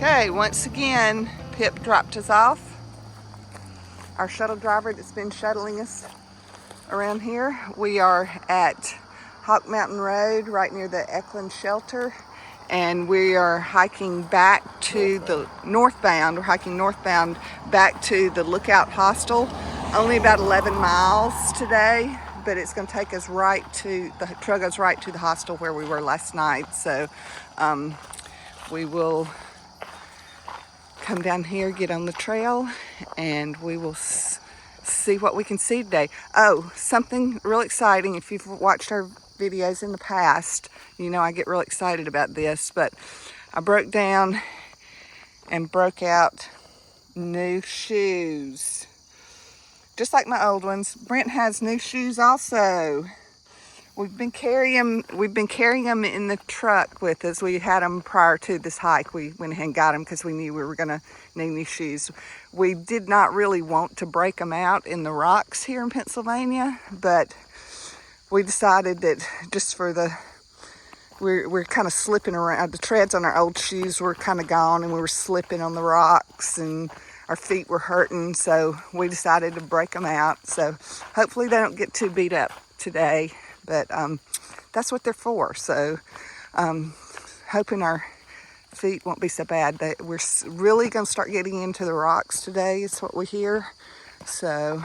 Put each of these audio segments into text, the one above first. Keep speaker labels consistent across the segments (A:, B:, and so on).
A: Okay, once again, Pip dropped us off. Our shuttle driver that's been shuttling us around here. We are at Hawk Mountain Road, right near the Eklund Shelter, and we are hiking back to the northbound. We're hiking northbound back to the Lookout Hostel. Only about 11 miles today, but it's going to take us right to the trail goes right to the hostel where we were last night. So we will come down here, get on the trail, and we will see what we can see today. Oh, something real exciting. If you've watched our videos in the past, you know I get real excited about this, but I broke down and broke out new shoes. Just like my old ones. Brent has new shoes also. We've been carrying them in the truck with us. We had them prior to this hike. We went ahead and got them because we knew we were gonna need new shoes. We did not really want to break them out in the rocks here in Pennsylvania, but we decided that just for the, we're kind of slipping around. The treads on our old shoes were kind of gone, and we were slipping on the rocks, and our feet were hurting, so we decided to break them out. So hopefully they don't get too beat up today. But that's what they're for. So hoping our feet won't be so bad. We're really going to start getting into the rocks today is what we hear. So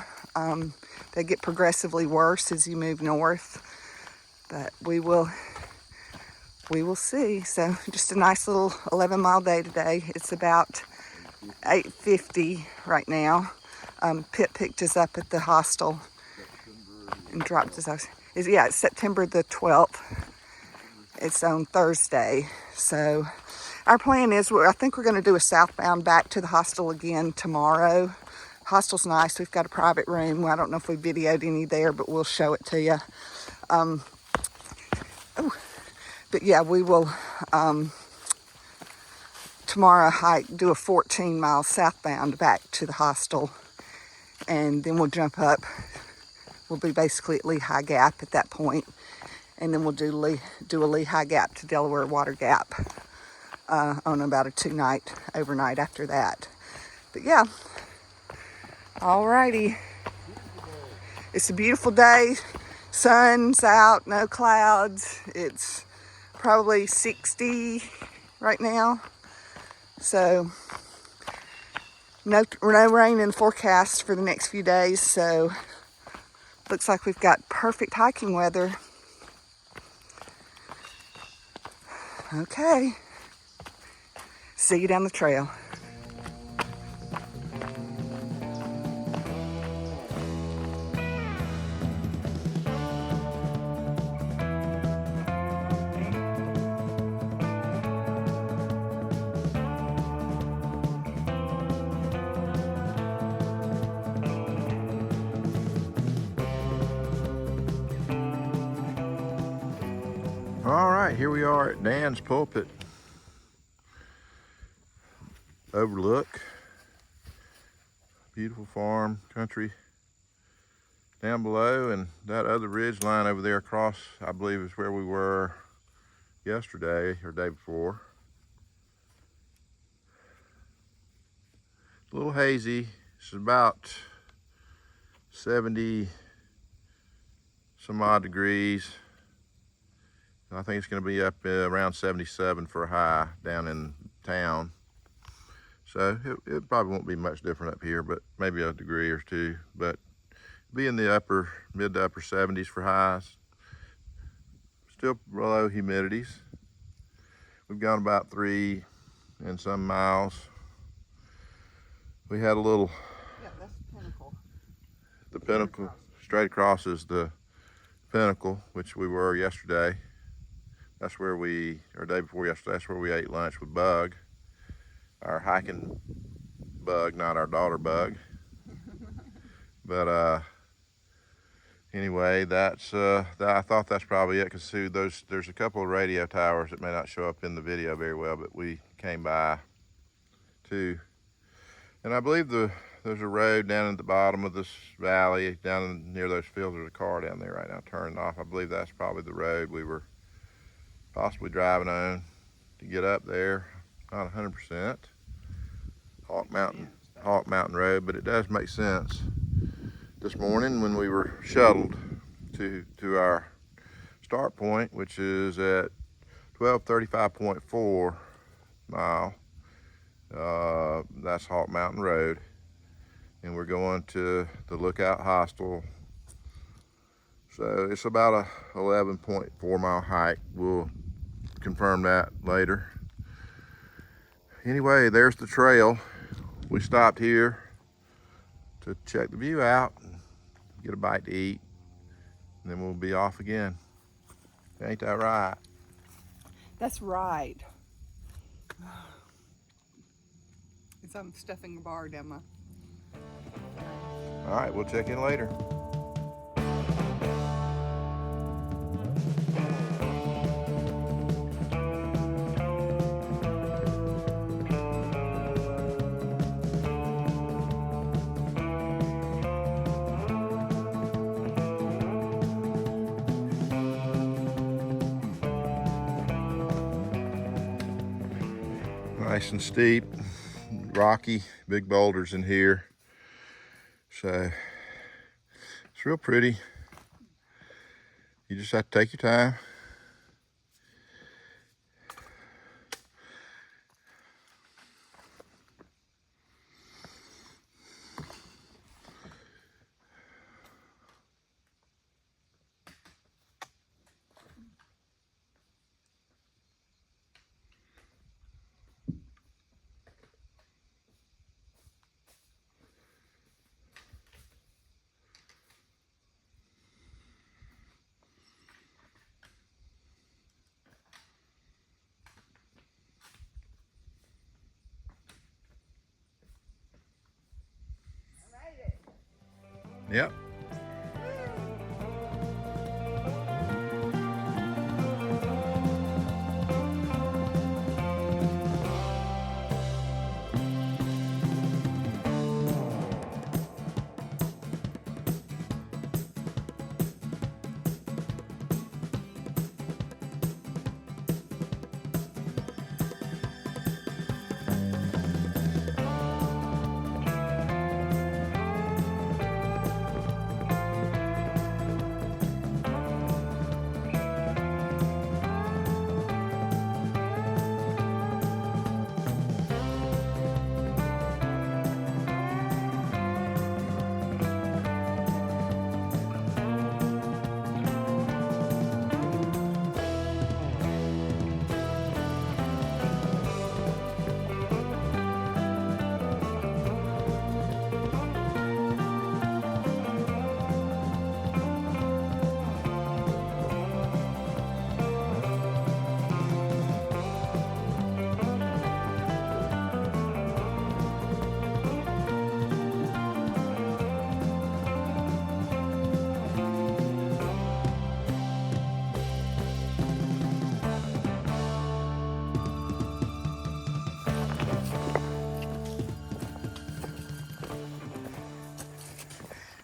A: they get progressively worse as you move north. But we will see. So just a nice little 11-mile day today. It's about 8:50 right now. Pip picked us up at the hostel and dropped us off. It's September the 12th. It's on Thursday. So our plan is, I think we're going to do a southbound back to the hostel again tomorrow. Hostel's nice. We've got a private room. I don't know if we videoed any there, but we'll show it to you. But yeah, we will tomorrow do a 14-mile southbound back to the hostel, and then we'll jump up. We'll be basically at Lehigh Gap at that point, and then we'll do a Lehigh Gap to Delaware Water Gap on about a 2-night overnight after that. But yeah, alrighty. It's a beautiful day. Sun's out, no clouds. It's probably 60 right now. So no rain in the forecast for the next few days. So looks like we've got perfect hiking weather. Okay. See you down the trail.
B: All right, here we are at Dan's Pulpit. Overlook. Beautiful farm country down below, and that other ridge line over there across, I believe, is where we were yesterday or day before. It's a little hazy. It's about 70 some odd degrees. I think it's going to be up around 77 for a high down in town. So it probably won't be much different up here, but maybe a degree or two. But be in the mid to upper 70s for highs. Still below humidities. We've gone about 3 and some miles. We had a little.
A: Yeah, that's the pinnacle.
B: The pinnacle straight across is the pinnacle, which we were yesterday. That's where or day before yesterday, that's where we ate lunch with Bug, our hiking bug, not our daughter Bug. But anyway, I thought that's probably it, because there's a couple of radio towers that may not show up in the video very well, but we came by too. And I believe there's a road down at the bottom of this valley, down near those fields. There's a car down there right now turning off. I believe that's probably the road we were possibly driving on to get up there. not 100%. Hawk Mountain Road, but it does make sense. This morning when we were shuttled to our start point, which is at 1235.4 mile, that's Hawk Mountain Road, and we're going to the Lookout Hostel. So it's about a 11.4 mile hike. We'll confirm that later. Anyway, there's the trail. We stopped here to check the view out, get a bite to eat, and then we'll be off again. Ain't that right?
A: That's right. It's I'm stuffing a bar down my...
B: All right, we'll check in later. Nice and steep, rocky, big boulders in here. So it's real pretty. You just have to take your time. Yep.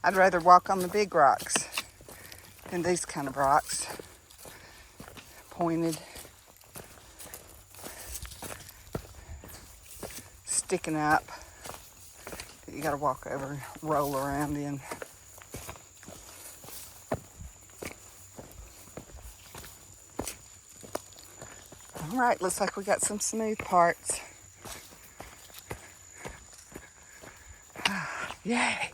A: I'd rather walk on the big rocks than these kind of rocks. Pointed, sticking up, that you gotta walk over and roll around in. All right, looks like we got some smooth parts. Yay!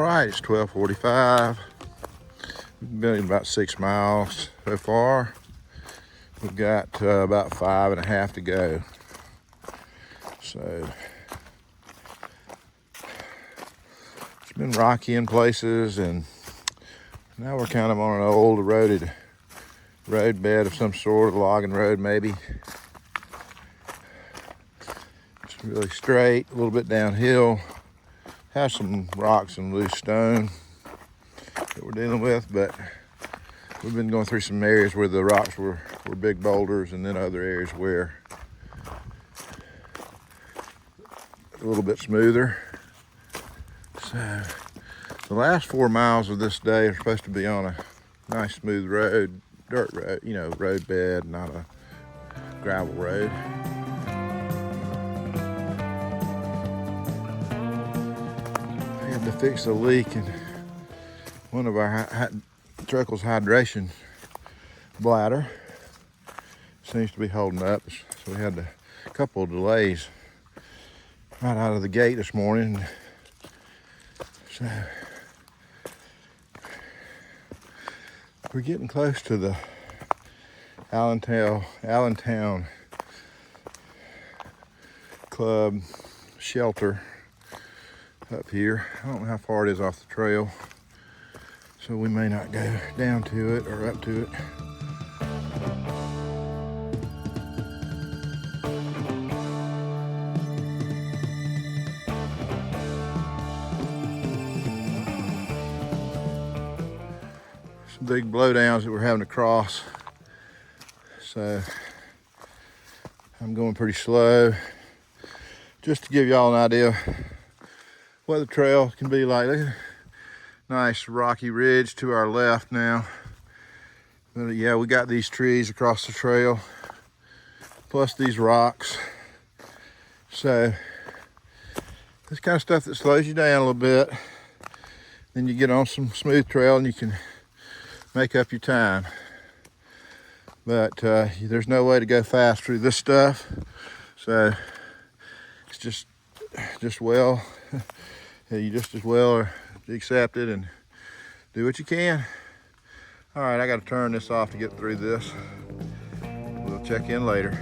B: right, it's 12:45. We've been about 6 miles so far. We've got about 5.5 to go. So it's been rocky in places, and now we're kind of on an old eroded road bed of some sort, a logging road maybe. It's really straight, a little bit downhill. Has some rocks and loose stone that we're dealing with, but we've been going through some areas where the rocks were big boulders, and then other areas where a little bit smoother. So the last 4 miles of this day are supposed to be on a nice smooth road, dirt road, road bed, not a gravel road. I had to fix a leak in one of our truckle's hydration bladder. Seems to be holding up, so we had a couple of delays right out of the gate this morning. So we're getting close to the Allentown Club shelter up here. I don't know how far it is off the trail, so we may not go down to it or up to it. Some big blowdowns that we're having to cross, so I'm going pretty slow just to give y'all an idea what the trail can be like. Look at a nice rocky ridge to our left now. But yeah, we got these trees across the trail, plus these rocks. So this kind of stuff that slows you down a little bit. Then you get on some smooth trail and you can make up your time. But there's no way to go fast through this stuff. So it's just well, you just as well accept it and do what you can. All right, I got to turn this off to get through this. We'll check in later.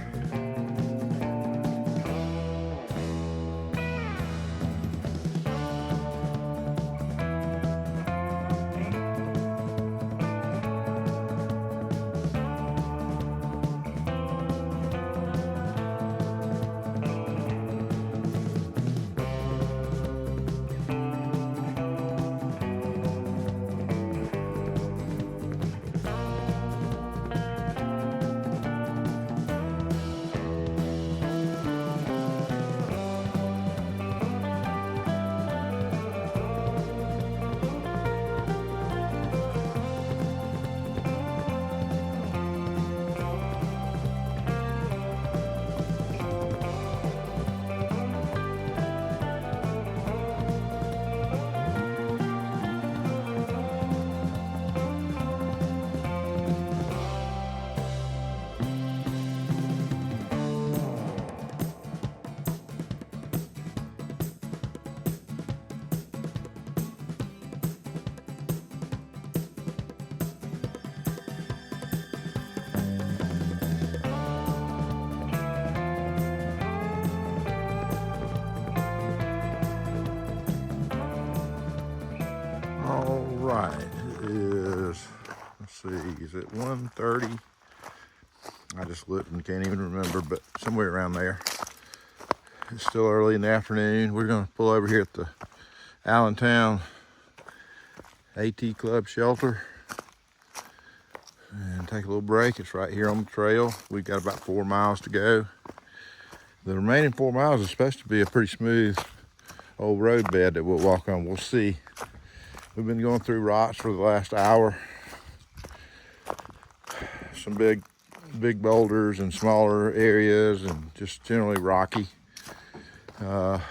B: All right, it is, let's see, is it 1:30? I just looked and can't even remember, but somewhere around there. It's still early in the afternoon. We're gonna pull over here at the Allentown AT Club shelter and take a little break. It's right here on the trail. We've got about 4 miles to go. The remaining 4 miles is supposed to be a pretty smooth old road bed that we'll walk on. We'll see. We've been going through rocks for the last hour. Some big boulders and smaller areas, and just generally rocky. Yeah,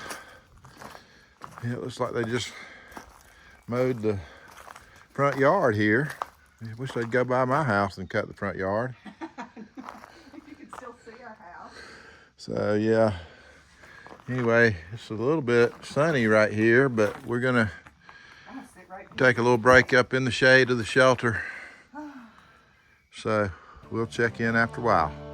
B: it looks like they just mowed the front yard here. I wish they'd go by my house and cut the front yard.
A: You can still see our house.
B: So yeah, anyway, it's a little bit sunny right here, but we're gonna take a little break up in the shade of the shelter. So we'll check in after a while.